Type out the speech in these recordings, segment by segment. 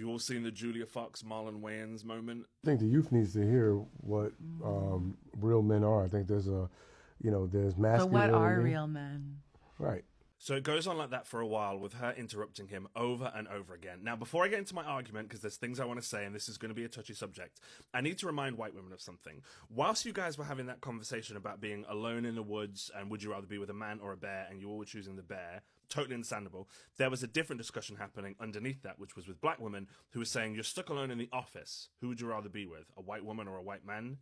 you all seen the Julia Fox, Marlon Wayans moment? I think the youth needs to hear what real men are. I think there's there's But what are masculinity. real men? Right. So it goes on like that for a while with her interrupting him over and over again. Now, before I get into my argument, because there's things I want to say, and this is going to be a touchy subject, I need to remind white women of something. Whilst you guys were having that conversation about being alone in the woods and would you rather be with a man or a bear, and you all were choosing the bear, totally understandable, there was a different discussion happening underneath that, which was with black women who were saying, you're stuck alone in the office. Who would you rather be with, a white woman or a white man?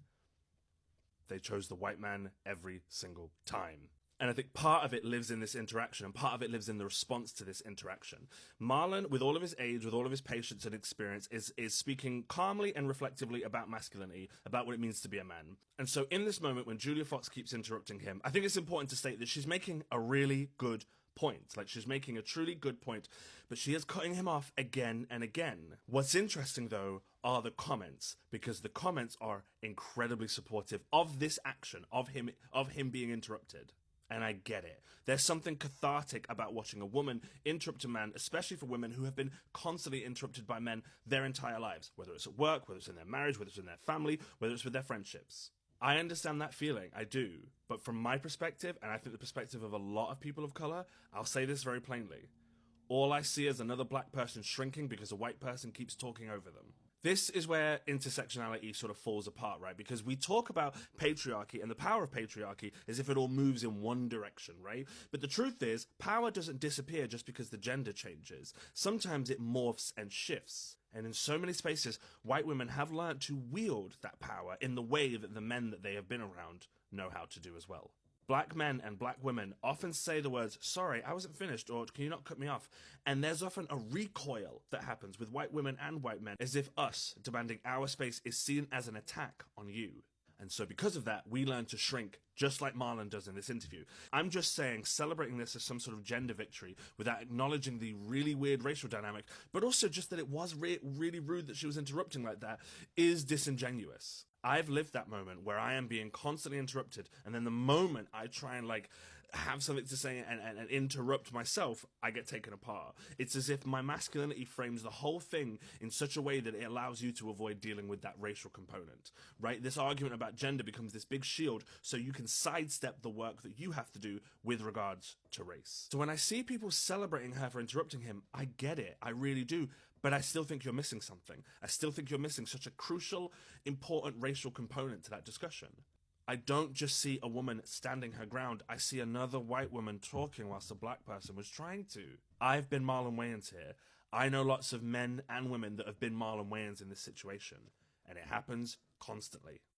They chose the white man every single time. And I think part of it lives in this interaction, and part of it lives in the response to this interaction. Marlon, with all of his age, with all of his patience and experience, is speaking calmly and reflectively about masculinity, about what it means to be a man. And so in this moment, when Julia Fox keeps interrupting him, I think it's important to state that she's making a really good point. Like, she's making a truly good point, but she is cutting him off again and again. What's interesting, though, are the comments, because the comments are incredibly supportive of this action, of him being interrupted. And I get it. There's something cathartic about watching a woman interrupt a man, especially for women who have been constantly interrupted by men their entire lives, whether it's at work, whether it's in their marriage, whether it's in their family, whether it's with their friendships. I understand that feeling, I do. But from my perspective, and I think the perspective of a lot of people of color, I'll say this very plainly. All I see is another black person shrinking because a white person keeps talking over them. This is where intersectionality sort of falls apart, right? Because we talk about patriarchy and the power of patriarchy as if it all moves in one direction, right? But the truth is, power doesn't disappear just because the gender changes. Sometimes it morphs and shifts. And in so many spaces, white women have learned to wield that power in the way that the men that they have been around know how to do as well. Black men and black women often say the words, sorry, I wasn't finished, or can you not cut me off? And there's often a recoil that happens with white women and white men, as if us demanding our space is seen as an attack on you. And so because of that, we learn to shrink, just like Marlon does in this interview. I'm just saying, celebrating this as some sort of gender victory without acknowledging the really weird racial dynamic, but also just that it was really rude that she was interrupting like that, is disingenuous. I've lived that moment where I am being constantly interrupted, and then the moment I try and have something to say and interrupt myself, I get taken apart. It's as if my masculinity frames the whole thing in such a way that it allows you to avoid dealing with that racial component, right? This argument about gender becomes this big shield so you can sidestep the work that you have to do with regards to race. So when I see people celebrating her for interrupting him, I get it, I really do. But I still think you're missing something. I still think you're missing such a crucial, important racial component to that discussion. I don't just see a woman standing her ground. I see another white woman talking whilst a black person was trying to. I've been Marlon Wayans here. I know lots of men and women that have been Marlon Wayans in this situation. And it happens constantly.